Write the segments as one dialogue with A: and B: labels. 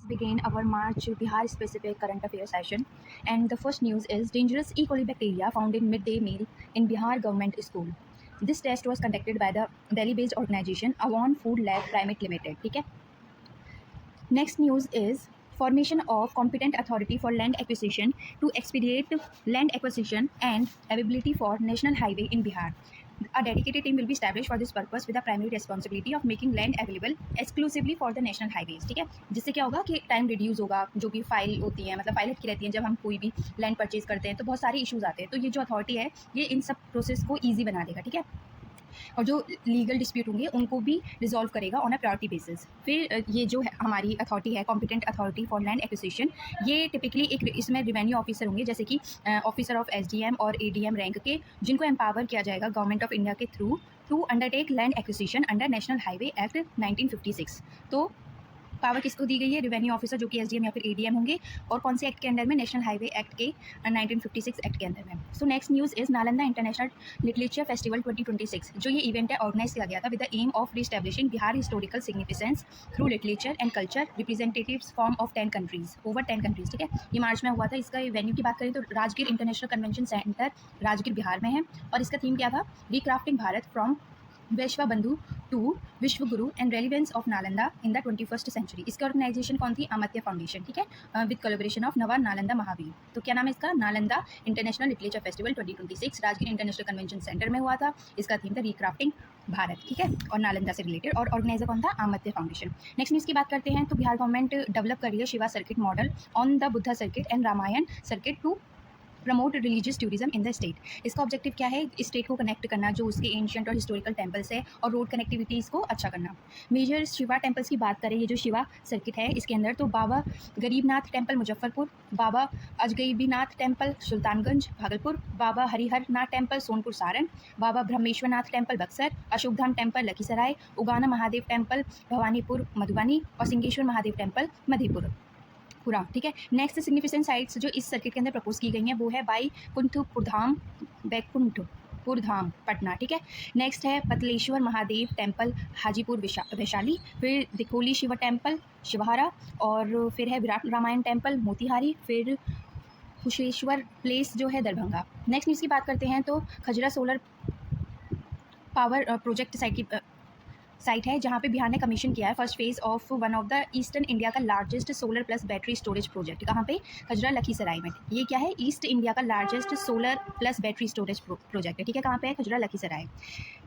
A: begin our March Bihar specific current affairs session. And the first news is dangerous E. coli bacteria found in midday meal in Bihar government school. This test was conducted by the Delhi-based organization Avon Food Lab Private Limited. ठीक है. Next news is formation of competent authority for land acquisition to expedite land acquisition and availability for national highway in Bihar. A dedicated team will be established for this purpose with the primary responsibility of making land available exclusively for the national highways. ठीक है, जिससे क्या होगा कि time reduce होगा. जो भी file होती है, मतलब फाइल की रहती है जब हम कोई भी लैंड परचेज करते हैं तो बहुत सारे इश्यूज आते हैं. तो ये जो अथॉरिटी है ये इन सब प्रोसेस को ईजी बना देगा. ठीक है, और जो लीगल डिस्प्यूट होंगे उनको भी रिजॉल्व करेगा ऑन अ प्रायोरिटी बेसिस. फिर ये जो है हमारी अथॉरिटी है competent authority for land acquisition, ये टिपिकली एक इसमें रेवेन्यू ऑफिसर होंगे, जैसे कि ऑफिसर ऑफ एसडीएम और एडीएम रैंक के, जिनको एम्पावर किया जाएगा गवर्नमेंट ऑफ इंडिया के through to undertake land acquisition under national highway act 1956. तो पावर किसको दी गई है? रेवेन्यू ऑफिसर जो कि एसडीएम या फिर एडीएम होंगे. और कौन से एक्ट के अंडर में? नेशनल हाईवे एक्ट के 1956 एक्ट के अंदर में. So next news is Nalanda international literature festival 2026. जो ये इवेंट है ऑर्गेनाइज किया गया था with the aim of reestablishing Bihar historical significance through literature and culture representatives from of 10 countries, over 10 countries. ठीक है, ये मार्च में हुआ था. इसका वेन्यू की बात करें तो Rajgir international convention centre Rajgir Bihar में है. और इसका थीम क्या था? रिक्राफ्टिंग भारत फ्रॉम वैश्वा बंधु टू विश्व गुरु and relevance of Nalanda in the 21st century. इसकी ऑर्गेनाइजेशन कौन थी? अमत्य फाउंडेशन. ठीक है, विद कोलैबोरेशन ऑफ नवा नालंदा महावीर. तो क्या नाम है इसका? Nalanda international literature festival 2026 Rajgir international convention centre में हुआ था. इसका थीम था रिक्राफ्टिंग भारत. ठीक है, और नालंदा से रिलेटेड. और ऑर्गेनाइजर कौन था? अमत्य फाउंडेशन. नेक्स्ट न्यूज़ की बात करते हैं तो बिहार गवर्नमेंट डेवलप कर रही है Shiva circuit model on the Buddha circuit and Ramayana circuit to promote religious tourism in the state. इसका ऑब्जेक्टिव क्या है? स्टेट को कनेक्ट करना जो उसके एंशियंट और हिस्टोरिकल टेम्पल्स है, और रोड कनेक्टिविटीज़ को अच्छा करना. मेजर शिवा टेम्पल्स की बात करें, ये जो शिवा सर्किट है इसके अंदर, तो बाबा गरीबनाथ टेम्पल मुजफ्फरपुर, बाबा अजगैबीनाथ टेम्पल सुल्तानगंज भागलपुर, बाबा हरिहरनाथ टेम्पल सोनपुर सारण, बाबा ब्रह्मेश्वरनाथ टेम्पल बक्सर, अशोकधाम टेम्पल लखीसराय, उगाना महादेव टेम्पल भवानीपुर मधुबनी और सिंगेश्वर महादेव टेम्पल मधेपुर पूरा. ठीक है, नेक्स्ट सिग्निफिकेंट साइट्स जो इस सर्किट के अंदर प्रपोज की गई हैं वो है बैकुंठपुर धाम पटना. ठीक है, नेक्स्ट है पतलेश्वर महादेव टेम्पल हाजीपुर वैशाली, फिर दिकोली शिव टेम्पल शिवहारा, और फिर है विराट रामायण टेम्पल मोतिहारी, फिर कुशेश्वर प्लेस जो है दरभंगा. नेक्स्ट न्यूज़ की बात करते हैं तो Khajra solar power project site है जहाँ पे बिहार ने कमीशन किया है first phase of one of the eastern India का largest solar plus battery storage project. कहाँ पे? खजरा लखीसराय में. ये क्या है? ईस्ट इंडिया का largest solar plus battery storage project है. ठीक है, कहाँ पे है? खजरा लखीसराय.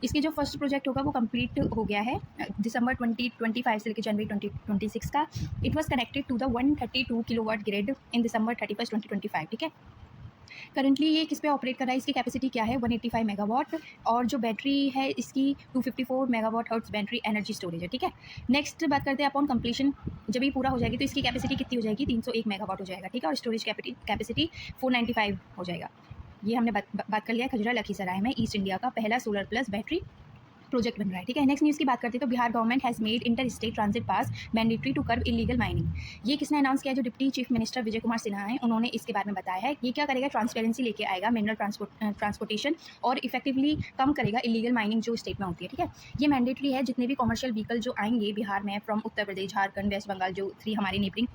A: इसके जो फर्स्ट प्रोजेक्ट होगा वो कंप्लीट हो गया है दिसंबर 2025 से लेकर जनवरी 2026 का. It was connected to the 132 kilowatt grid in December 31, 2025. ठीक है, करंटली ये किस पे ऑपरेट कर रहा है? इसकी कैपेसिटी क्या है? 185 मेगावाट, और जो बैटरी है इसकी 254 megawatt hertz battery energy storage है. ठीक है, नेक्स्ट बात करते हैं अपॉन कंप्लीशन. जब ये पूरा हो जाएगी तो इसकी कैपेसिटी कितनी हो जाएगी? 301 मेगावाट हो जाएगा. ठीक है, और स्टोरेज कैपेसिटी 495 हो जाएगा. ये हमने बात कर लिया है खजरा लखीसराय में ईस्ट इंडिया का पहला सोलर प्लस बैटरी प्रोजेक्ट बन रहा है. ठीक है, नेक्स्ट न्यूज़ की बात करते हैं तो Bihar government has made inter state transit pass mandatory to curb illegal mining. ये किसने अनाउंस किया? जो deputy chief minister Vijay Kumar Sinha हैं, उन्होंने इसके बारे में बताया है. ये क्या करेगा? ट्रांसपेरेंसी लेके आएगा मिनरल ट्रांसपोर्टेशन, और इफेक्टिवली कम करेगा इलीगल माइनिंग जो स्टेट में होती है. ठीक है, ये मैंडेटरी है. जितने भी कॉमर्शियल व्हीकल जो आएंगे बिहार में फ्रॉम उत्तर प्रदेश, झारखंड, वेस्ट बंगाल, जो 3 हमारे नेबरिंग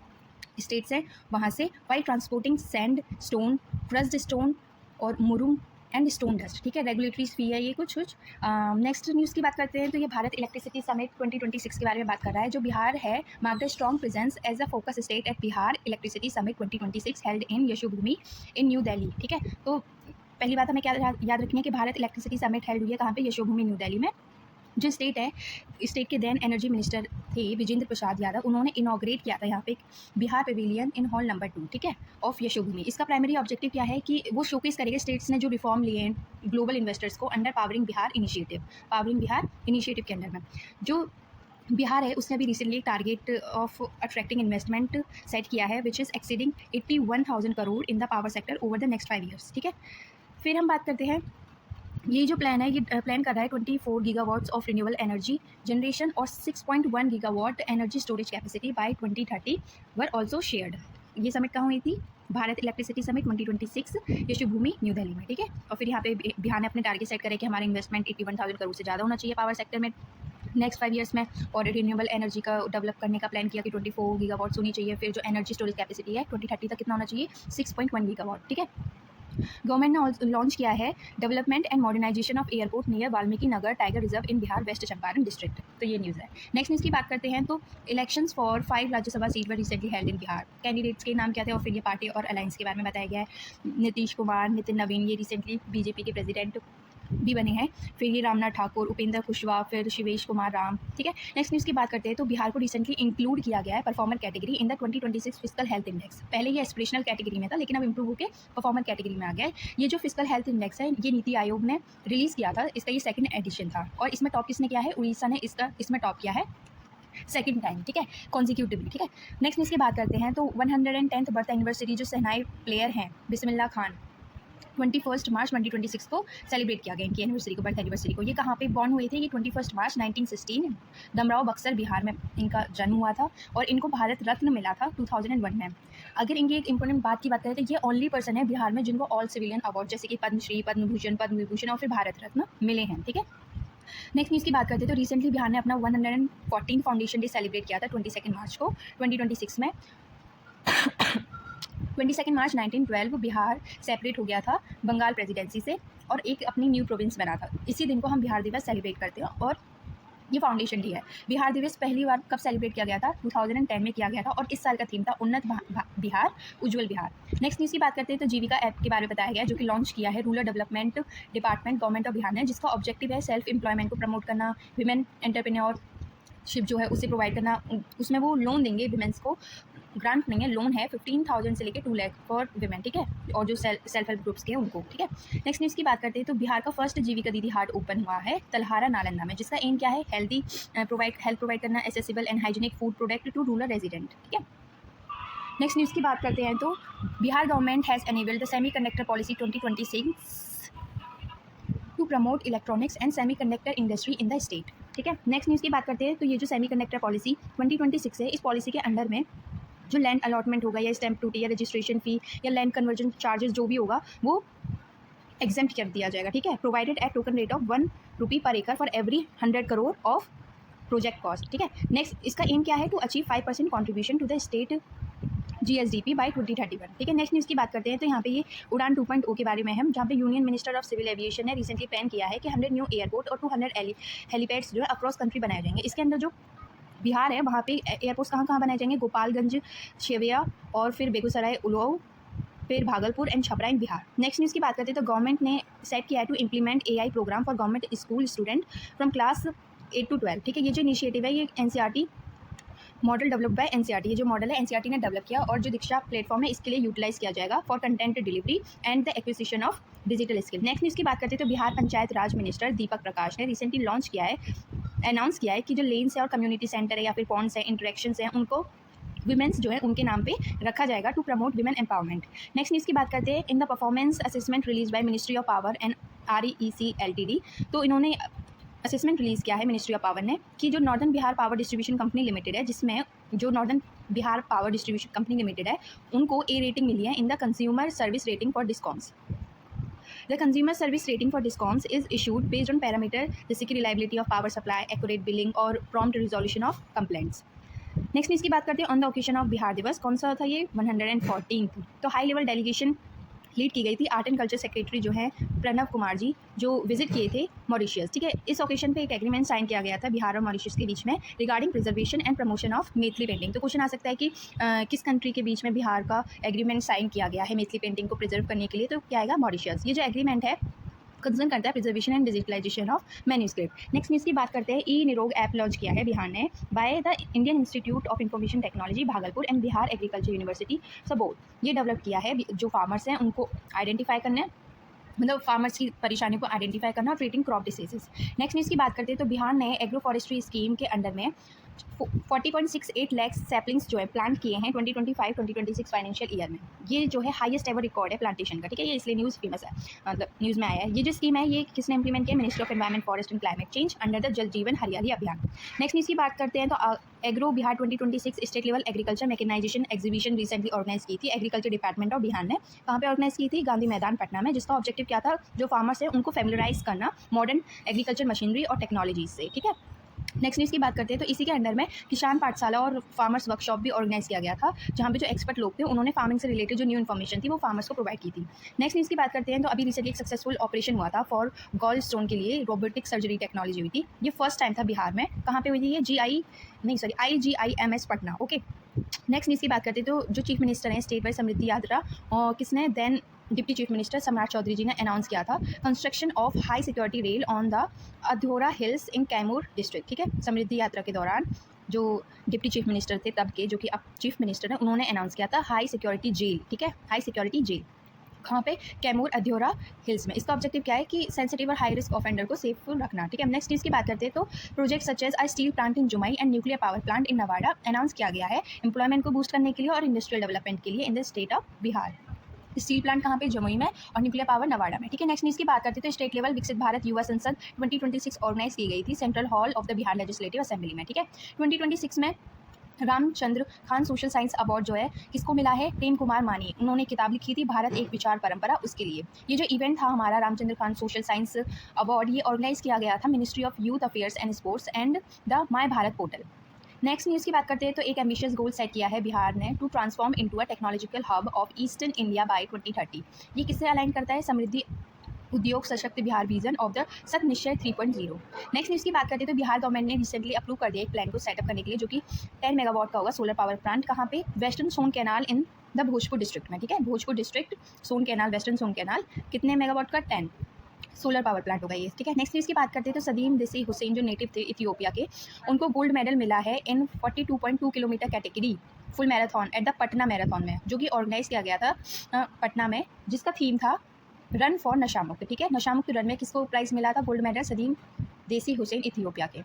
A: स्टेट्स हैं वहाँ से, why transporting sand, stone, crushed stone और मुरुम एंड स्टोन डस्ट. ठीक है, रेगुलेटरी फी है ये कुछ. नेक्स्ट न्यूज़ की बात करते हैं तो ये भारत इलेक्ट्रिसिटी समिट 2026 के बारे में बात कर रहा है. जो बिहार है mark the strong presence as a focus state at Bihar electricity summit 2026 held in Yashobhoomi in New Delhi. ठीक है, तो पहली बात हमें क्या याद रखनी है कि भारत इलेक्ट्रिसिटी समिट हेल्ड हुई है कहाँ पे? यशोभूमि न्यू दिल्ली में. जो स्टेट है, स्टेट के देन एनर्जी मिनिस्टर थे विजेंद्र प्रसाद यादव, उन्होंने इनॉग्रेट किया था यहाँ पे बिहार पेविलियन इन हॉल नंबर 2. ठीक है, ऑफ यशोभूमि. इसका प्राइमरी ऑब्जेक्टिव क्या है कि वो शोकेस करेगा स्टेट्स ने जो रिफॉर्म लिए हैं ग्लोबल इन्वेस्टर्स को अंडर पावरिंग बिहार इनिशिएटिव के अंडर में. जो बिहार है उसने अभी recently target of attracting investment set किया है which is exceeding 81,000 crore in the power sector over the next 5 years. ठीक है, फिर हम बात करते हैं ये जो प्लान है ये प्लान कर रहा है 24 gigawatts of renewable energy generation और 6.1 gigawatt energy storage capacity by 2030 were also shared. ये समिट कहाँ हुई थी? Bharat electricity summit 2026 Yashobhoomi New Delhi में. ठीक है, और फिर यहाँ पे बिहार ने अपने टारगेट सेट करे कि हमारा इन्वेस्टमेंट 81,000 करोड़ से ज़्यादा होना चाहिए पावर सेक्टर में नेक्स्ट 5 ईयर्स में। और रिन्यूएबल एनर्जी का डेवलप करने का प्लान किया कि 24 गीगावाट्स होनी चाहिए। फिर जो एनर्जी स्टोरेज कैपेसिटी है 2030 तक कितना होना चाहिए, 6.1 गीगावाट। ठीक है। गवर्नमेंट ने लॉन्च किया है development and modernisation of airport near Valmiki Nagar tiger reserve in Bihar West Champaran district. तो ये न्यूज़ है। नेक्स्ट न्यूज़ की बात करते हैं तो elections for 5 Rajya Sabha seat were recently held in Bihar. Candidates के नाम क्या थे और फिर ये पार्टी और अलायंस के बारे में बताया गया है। नीतीश कुमार, नितिन नवीन, ये रिसेंटली बीजेपी के प्रेसिडेंट भी बने हैं। फिर ये रामनाथ ठाकुर, उपेंद्र कुशवाहा, फिर शिवेश कुमार राम। ठीक है। नेक्स्ट न्यूज़ की बात करते हैं तो बिहार को रिसेंटली इंक्लूड किया गया है performer category in the 2026 physical health index. पहले ये एस्पिरेशनल कैटेगरी में था लेकिन अब इंप्रूव होकर परफॉर्मर कैटेगरी में आ गया है। ये जो फिजिकल हेल्थ इंडेक्स है ये नीति आयोग ने रिलीज़ किया था, इसका ये सेकंड एडिशन था और इसमें टॉप किसने किया है, उड़ीसा ने इसमें टॉप किया है सेकंड टाइम। ठीक है, कॉन्जिक्यूटिवली। ठीक है। नेक्स्ट न्यूज़ की बात करते हैं तो 110th बर्थ एनिवर्सरी जो शहनाई प्लेयर हैं बिस्मिल्लाह खान, 21 मार्च 2026 को सेलिब्रेट किया गया इनकी एनिवर्सरी को, बर्थ एनिवर्सरी को। ये कहाँ पे बॉर्न हुए थे, ये 21 मार्च 1916 दमराव बक्सर बिहार में इनका जन्म हुआ था और इनको भारत रत्न मिला था 2001 में। अगर इनकी एक इंपॉर्टेंट बात की बात करें तो ये ओनली पर्सन है बिहार में जिनको ऑल सिविलियन अवार्ड जैसे कि पद्मश्री, पद्म भूषण, पद्म विभूषण और फिर भारत रत्न मिले हैं। ठीक है। नेक्स्ट न्यूज़ की बात करते हैं तो रिसेंटली बिहार ने अपना 114 फाउंडेशन डे सेलिब्रेट किया था 22 मार्च को 2026 में। 22 मार्च 1912 बिहार सेपरेट हो गया था बंगाल प्रेसिडेंसी से और एक अपनी न्यू प्रोविंस बना था। इसी दिन को हम बिहार दिवस सेलिब्रेट करते हैं और ये फाउंडेशन डे है। बिहार दिवस पहली बार कब सेलिब्रेट किया गया था, 2010 में किया गया था और इस साल का थीम था उन्नत बिहार उज्जवल बिहार। नेक्स्ट न्यूज़ की बात करते हैं तो जीविका ऐप के बारे में बताया गया है जो कि लॉन्च किया है rural development department government of Bihar ने, जिसका ऑब्जेक्टिव है सेल्फ एम्प्लॉयमेंट को प्रमोट करना, विमेन एंटरप्रेन्योरशिप जो है उसे प्रोवाइड करना। उसमें वो लोन देंगे विमेंस को, ग्रांट नहीं है, लोन है 15,000 से लेकर 2 लाख फॉर विमेन। ठीक है। और जो सेल्फ हेल्प ग्रुप्स के हैं उनको। ठीक है। नेक्स्ट न्यूज़ की बात करते हैं तो बिहार का फर्स्ट जीविका दीदी हाट ओपन हुआ है तलहारा नालंदा में, जिसका एम क्या है, हेल्थ प्रोवाइड करना, accessible and hygienic food product to rural resident. ठीक है। नेक्स्ट न्यूज़ की बात करते हैं तो Bihar government has enabled the semiconductor policy 2026 to promote electronics and semiconductor industry in the state. ठीक है। नेक्स्ट न्यूज़ की बात करते हैं तो ये जो सेमीकंडक्टर पॉलिसी 2026 है, इस पॉलिसी के अंडर में जो लैंड अलॉटमेंट होगा या स्टैम्प ड्यूटी या रजिस्ट्रेशन फ़ी या लैंड कन्वर्जन चार्जेस जो भी होगा वो एग्जेम्प्ट कर दिया जाएगा। ठीक है। Provided at token rate of 1 rupee per acre for every 100 crore of project cost. ठीक है। नेक्स्ट इसका एम क्या है, to achieve 5% contribution to the state GSDP by 2031। ठीक है। नेक्स्ट न्यूज़ की बात करते हैं तो यहाँ पे ये उड़ान 2.0 के बारे में है, जहाँ पे union minister of civil aviation ने रिसेंटली प्लान किया है कि 100 न्यू एयरपोर्ट और 200 हेलीपैड्स जो है अक्रॉस कंट्री बनाए जाएंगे। इसके अंदर जो बिहार है वहाँ पे एयरपोर्ट्स कहाँ बनाए जाएंगे, गोपालगंज, शेविया और फिर बेगूसराय, उलाव, फिर Bhagalpur and Chhapra in Bihar. Next news की बात करते हैं तो गवर्नमेंट ने सेट किया है to implement AI programme for government school student from class 8 to 12। ठीक है। ये जो इनिशिएटिव है ये NCERT model develop by NCERT, ये जो मॉडल है NCERT ने डेवलप किया और जो दीक्षा प्लेटफॉर्म है इसके लिए यूटिलाइज किया जाएगा for content delivery and the acquisition of digital skill. Next news की बात करते हैं तो बिहार पंचायत राज मिनिस्टर दीपक प्रकाश ने रिसेंटली लॉन्च किया है, अनाउंस किया है कि जो लेन्स है और कम्युनिटी सेंटर है या फिर पॉन्ड्स है, इंटरेक्शंस हैं, उनको विमेंस जो है उनके नाम पे रखा जाएगा to promote women empowerment. Next news की बात करते हैं in the performance assessment release by ministry of power and REC LTD। तो इन्होंने असेसमेंट रिलीज़ किया है मिनिस्ट्री ऑफ पावर ने कि जो northern Bihar power distribution company limited है, जिसमें जो northern Bihar power distribution company limited है उनको A रेटिंग मिली है in the consumer service rating for discoms. The consumer service rating for DISCOMs is issued based on parameter जैसे कि reliability of power supply, accurate billing और prompt resolution of complaints। Next news की बात करते हैं on the occasion of Bihar दिवस। कौन सा था ये, 114। तो हाई लेवल डेलीगेशन लीड की गई थी आर्ट एंड कल्चर सेक्रेटरी जो हैं प्रणव कुमार जी, जो विजिट किए थे मॉरिशियस। ठीक है। इस ओकेजन पे एक एग्रीमेंट साइन किया गया था बिहार और मॉरिशियस के बीच में regarding preservation and promotion of Maithili painting. तो क्वेश्चन आ सकता है कि किस कंट्री के बीच में बिहार का एग्रीमेंट साइन किया गया है मैथिली पेंटिंग को प्रिजर्व करने के लिए, तो क्या आएगा, मॉरिशियस। ये जो एग्रीमेंट है कंसर्न करता है preservation and digitalisation of manuscript. Next news की बात करते हैं निरोग ऐप लॉन्च किया है बिहार ने by the Indian institute of information technology Bhagalpur and Bihar agriculture university सबोध। ये डेवलप किया है जो फार्मर्स हैं उनको आइडेंटिफाई करने, मतलब फार्मर्स की परेशानियों को आइडेंटिफाई करना और treating crop diseases. Next news की बात करते हैं तो बिहार ने एग्रो फॉरेस्ट्री स्कीम के अंडर में 40.68 लाख सैपलिंग्स जो है प्लांट किए हैं 2025-2026 फाइनेंशियल ईयर में। ये जो है हाईएस्ट एवर रिकॉर्ड है प्लांटेशन का। ठीक है। ये इसलिए न्यूज़ फेमस है, मतलब न्यूज़ में आया है। ये जो स्कीम है ये किसने इंप्लीमेंट किया, ministry of environment forest and climate change under the जल जीवन हरियाली अभियान। नेक्स्ट न्यूज़ की बात करते हैं तो agro Bihar 2026 state level agriculture mechanisation exhibition recently organise की थी एग्रीकल्चर डिपार्टमेंट ऑफ बिहार ने। कहाँ पे ऑर्गेनाइज की थी, गांधी मैदान पटना में, जिसका ऑब्जेक्टिव क्या था, जो फार्मर्स है उनको फेमिलराइज करना मॉडर्न एग्रीकल्चर मशीनरी और टेक्नोलॉजीज से। ठीक है। नेक्स्ट न्यूज़ की बात करते हैं तो इसी के अंडर में किसान पाठशाला और फार्मर्स वर्कशॉप भी ऑर्गेनाइज किया गया था, जहाँ पे जो एक्सपर्ट लोग थे उन्होंने फार्मिंग से रिलेटेड जो न्यू इन्फॉर्मेशन थी वो फार्मर्स को प्रोवाइड की थी। नेक्स्ट न्यूज़ की बात करते हैं तो अभी रिसेंटली एक सक्सेसफुल ऑपरेशन हुआ था फॉर गॉल स्टोन के लिए, रोबोटिक सर्जरी टेक्नोलॉजी हुई थी। ये फर्स्ट टाइम था बिहार में। कहाँ पे हुई थी ये? IGIMS Patna. Okay, next news की बात करते हैं तो जो चीफ मिनिस्टर हैं स्टेट वाइज समृद्धि यात्रा, और किसने देन डिप्टी चीफ मिनिस्टर सम्राट चौधरी जी ने अनाउंस किया था construction of high security rail on the Adhaura hills in Kaimur district. ठीक है, समृद्धि यात्रा के दौरान जो डिप्टी चीफ मिनिस्टर थे तब के, जो कि अब चीफ मिनिस्टर हैं, उन्होंने अनाउंस किया था हाई सिक्योरिटी जेल। ठीक है, हाई सिक्योरिटी जेल कहाँ पे? कैमूर अध्योरा हिल्स में। इसका ऑब्जेक्टिव क्या है कि सेंसिटिव और हाई रिस्क ऑफेंडर को सेफ रखना। ठीक है, नेक्स्ट न्यूज़ की बात करते हैं तो project such as steel plant in Jamui and nuclear power plant in Nawada announce किया गया है एम्प्लॉयमेंट को बूस्ट करने के लिए और इंडस्ट्रियल डेवलपमेंट के लिए इन the state of Bihar. Steel plant कहाँ पे? जमुई में, और न्यूक्लियर पावर नवाड़ा में। ठीक है, नेक्स्ट न्यूज़ की बात करते हैं तो स्टेट लेवल विकसित भारत युवा संसद 2026 ऑर्गेनाइज की गई थी central hall of the Bihar legislative assembly में। ठीक है, 2026 में Ramchandra Khan social science award जो है किसको मिला है? प्रेम कुमार मानी। उन्होंने किताब लिखी थी भारत एक विचार परंपरा, उसके लिए। ये जो इवेंट था हमारा Ramchandra Khan social science award, ये ऑर्गेनाइज किया गया था ministry of youth affairs and sports and the my Bharat portal. Next news की बात करते हैं तो एक एम्बिशियस गोल सेट किया है बिहार ने to transform into a technological hub of eastern India by 2030। ये किससे अलाइन करता है? समृद्धि उद्योग सशक्त बिहार विजन ऑफ द सत निश्चय 3.0। नेक्स्ट न्यूज़ की बात करते हैं तो बिहार गवर्नमेंट ने रिसेंटली अप्रूव कर दिया एक प्लान को सेटअप करने के लिए, जो कि 10 मेगावाट का होगा सोलर पावर प्लांट। कहाँ पे? Western Son canal in the Bhojpur district में। ठीक है, Bhojpur district Son canal, western Son canal. कितने मेगावाट का? 10 सोलर पावर प्लांट होगा ये। ठीक है, नेक्स्ट न्यूज़ की बात करते हैं तो सदीम देसी हुसैन जो नेटिव थे इथियोपिया के, उनको गोल्ड मेडल मिला है इन 42.2 kilometre category full marathon at the Patna marathon में, जो कि ऑर्गेनाइज किया गया था पटना में, जिसका थीम था रन फॉर नशामुक्त। ठीक है, नशामुक्त रन में किसको प्राइज़ मिला था? गोल्ड मेडल सदीम देसी हुसैन इथियोपिया के।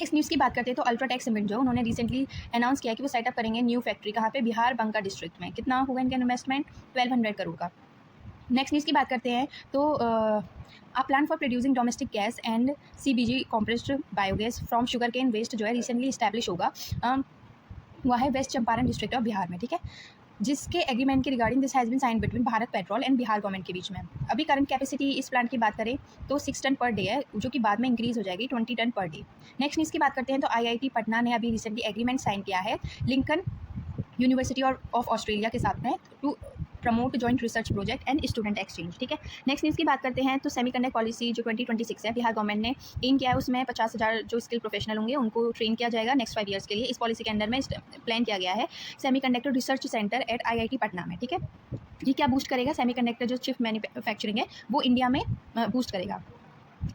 A: इस न्यूज़ की बात करते हैं तो अल्ट्राटेक सीमेंट जो उन्होंने रिसेंटली अनाउंस किया कि वो सेटअप करेंगे न्यू फैक्ट्री। कहाँ पे? बिहार बंका डिस्ट्रिक्ट में। कितना होगा इनका इन्वेस्टमेंट? 1200 करोड़ का। नेक्स्ट न्यूज़ की बात करते हैं तो a plan for producing domestic gas and CBG compressed biogas from sugar cane waste जो है रिसेंटली इस्टेब्लिश होगा, वह है west Champaran district of Bihar में। ठीक है, जिसके एग्रीमेंट के regarding this has been sign between Bharat petroleum and Bihar government के बीच में। अभी करंट कैपेसिटी इस प्लांट की बात करें तो 6 टन पर डे है, जो कि बाद में इंक्रीज़ हो जाएगी 20 ton per day. Next news की बात करते हैं तो IIT पटना ने अभी रिसेंटली एग्रीमेंट साइन किया है लिंकन यूनिवर्सिटी ऑफ ऑस्ट्रेलिया के साथ में to promote joint research project and student exchange. ठीक है, नेक्स्ट न्यूज़ की बात करते हैं तो सेमीकंडक्टर पॉलिसी जो 2026 है बिहार गवर्नमेंट ने एम किया है, उसमें 50,000 जो स्किल प्रोफेशनल होंगे उनको ट्रेन किया जाएगा नेक्स्ट 5 ईयर्स के लिए। इस पॉलिसी के अंडर में प्लान किया गया है semiconductor research centre at IIT Patna में। ठीक है, ये क्या बूस्ट करेगा? सेमीकंडक्टर जो चिप मैन्युफैक्चरिंग है वो इंडिया में बूस्ट करेगा।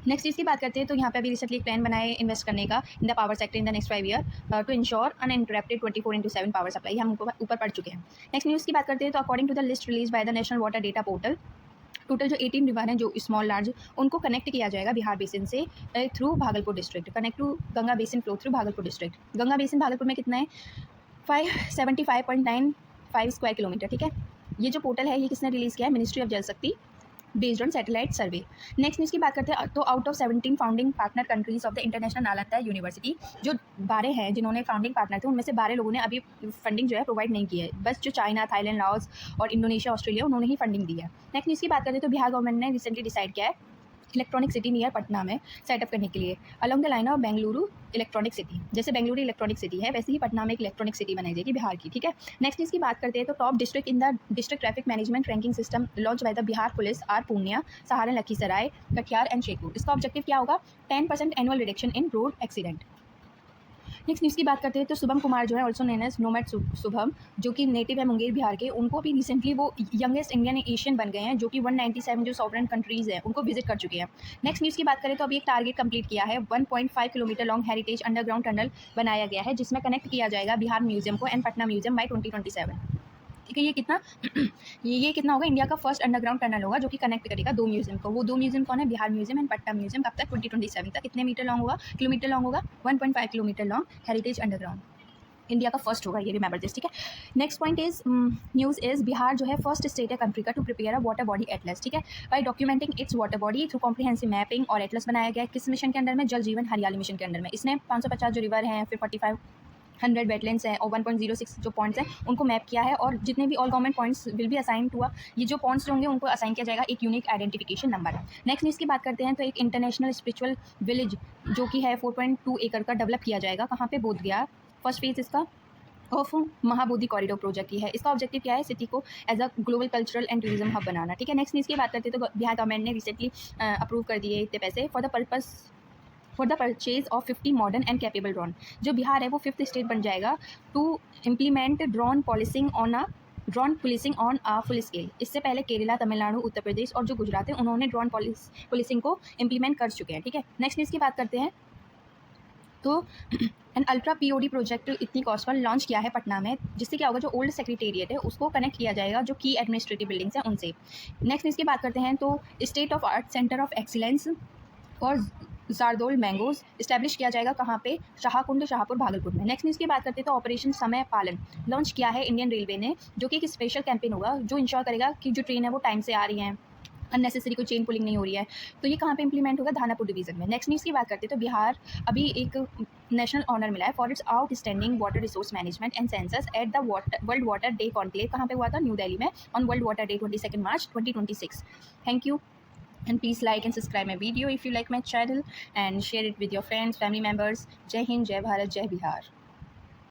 A: नेक्स्ट चीज़ की बात करते हैं तो यहाँ पे अभी रिसेंटली एक प्लान बनाए इन्वेस्ट करने का in the power sector in the next 5 year to ensure uninterrupted 24/7 power supply. हम ऊपर पढ़ चुके हैं। नेक्स्ट न्यूज़ की बात करते हैं तो according to the list release by the national water data portal, total जो 18 रिवर हैं जो स्मॉल लार्ज, उनको कनेक्ट किया जाएगा बिहार बेसिन से through Bhagalpur district. Connect to Ganga basin flow through Bhagalpur district. Ganga basin Bhagalpur में कितना है? 575.95 स्क्वायर किलोमीटर। ठीक है, ये जो पोर्टल है ये किसने रिलीज़ किया है? मिनिस्ट्री ऑफ जल शक्ति based on satellite survey. Next news की बात करते हैं तो out of 17 founding partner countries of the international Nalanda university, जो 12 हैं जिन्होंने फाउंडिंग पार्टनर थे, उनमें से 12 लोगों ने अभी फंडिंग जो है प्रोवाइड नहीं की है। बस जो चाइना, थाईलैंड, लाओस और इंडोनेशिया, ऑस्ट्रेलिया, उन्होंने ही फंडिंग दी है। नेक्स्ट न्यूज़ की बात करते हैं तो बिहार गवर्नमेंट ने रिसेंटली डिसाइड किया है इलेक्ट्रॉनिक सिटी नियर पटना में सेटअप करने के लिए along the line of Bengaluru electronic city. जैसे बेंगलुरु इलेक्ट्रॉनिक सिटी है वैसे ही पटना में एक इलेक्ट्रॉनिक सिटी बनाई जाएगी बिहार की। ठीक है, नेक्स्ट इसकी बात करते हैं तो top district in the district traffic management ranking system launch by the Bihar police are Purnia, Saharsa, Lakhisarai, Katihar and Sheikhpura. इसका ऑब्जेक्टिव क्या होगा? 10% annual reduction in road accident. Next news की बात करते हैं तो शुभम कुमार जो है also known as nomad Shubham, जो कि नेटिव है मुंगेर बिहार के, उनको भी रिसेंटली वो यंगेस्ट इंडियन एशियन बन गए हैं, जो कि 197 जो सॉवरेन कंट्रीज़ हैं उनको विजिट कर चुके हैं। नेक्स्ट न्यूज़ की बात करें तो अभी एक टारगेट कंप्लीट किया है 1.5 kilometre long heritage underground tunnel बनाया गया है, जिसमें कनेक्ट किया जाएगा बिहार म्यूजियम को एंड पटना म्यूजियम बाय 2027। ठीक है, ये कितना होगा? इंडिया का फर्स्ट अंडरग्राउंड टनल होगा जो कि कनेक्ट करेगा 2 म्यूजियम को। वो 2 म्यूजियम कौन है? Bihar museum and Patna museum. कब तक? 2027 तक। कितने मीटर लॉन्ग होगा? किलोमीटर लॉन्ग होगा? 1.5 kilometre long heritage underground, India का फर्स्ट होगा, ये रिमेंबर दिस। ठीक है, next point is news is Bihar जो है फर्स्ट स्टेट है कंट्री का to prepare a water body atlas. ठीक है, by documenting its water body through comprehensive mapping और एटलस बनाया गया है। किस मिशन के अंडर में? जल जीवन हरियाली मिशन के अंडर में। इसने 550 जो रिवर हैं, फिर 45 100 वेटलैंड्स हैं और 1.06 जो पॉइंट्स हैं उनको मैप किया है, और जितने भी all government points will be assign हुआ, ये जो पॉइंट्स जो होंगे उनको असाइन किया जाएगा एक यूनिक आइडेंटिफिकेशन नंबर। नेक्स्ट इसकी बात करते हैं तो एक इंटरनेशनल स्पिरिचुअल विलेज जो कि है 4.2 एकड़ का डेवलप किया जाएगा। कहाँ पे? बोध गया। फर्स्ट फेज इसका ऑफ महाबोधि कॉरिडोर प्रोजेक्ट की है। इसका ऑब्जेक्टिव क्या है? सिटी को as a global cultural and tourism hub बनाना। ठीक है, नेक्स्ट न्यूज़ की बात करते हैं तो बिहार गवर्नमेंट ने रिसेंटली अप्रूव कर दिए इतने पैसे for the purchase of 50 modern and capable drone. जो बिहार है वो 5th स्टेट बन जाएगा to implement drone policing on a full scale. इससे पहले केरला, तमिलनाडु, उत्तर प्रदेश और जो गुजरात है उन्होंने ड्रोन पुलिसिंग को इम्प्लीमेंट कर चुके हैं। ठीक है, नेक्स्ट न्यूज़ की बात करते हैं तो एन अल्ट्रा पीओडी प्रोजेक्ट इतनी कॉस्ट पर लॉन्च किया है पटना में, जिससे क्या होगा, जो ओल्ड सेक्रेटेरिएट है उसको कनेक्ट किया जाएगा जो की एडमिनिस्ट्रेटिव बिल्डिंग्स हैं उनसे। नेक्स्ट इसकी बात करते हैं तो state of art centre of excellence for Zardalu mangoes establish किया जाएगा। कहाँ पे? शाहकुंड, शाहपुर, भागलपुर में। नेक्स्ट न्यूज़ की बात करते हैं तो ऑपरेशन समय पालन लॉन्च किया है इंडियन रेलवे ने, जो कि एक स्पेशल कैंपेन होगा जो इंश्योर करेगा कि जो ट्रेन है वो टाइम से आ रही हैं, अननेसेसरी कोई चेन पुलिंग नहीं हो रही है। तो ये कहाँ पे इंप्लीमेंट होगा? धानापुर डिवीजन में। नेक्स्ट न्यूज़ की बात करते हैं तो बिहार अभी एक नेशनल ऑनर मिला है for its outstanding water resource management and census at the world water day conclave. कहाँ पे हुआ था? न्यू दिल्ली में on world water day 22 March 2026। Thank you and please like and subscribe my video if you like my channel and share it with your friends, family members. Jai Hind, Jai Bharat, Jai Bihar.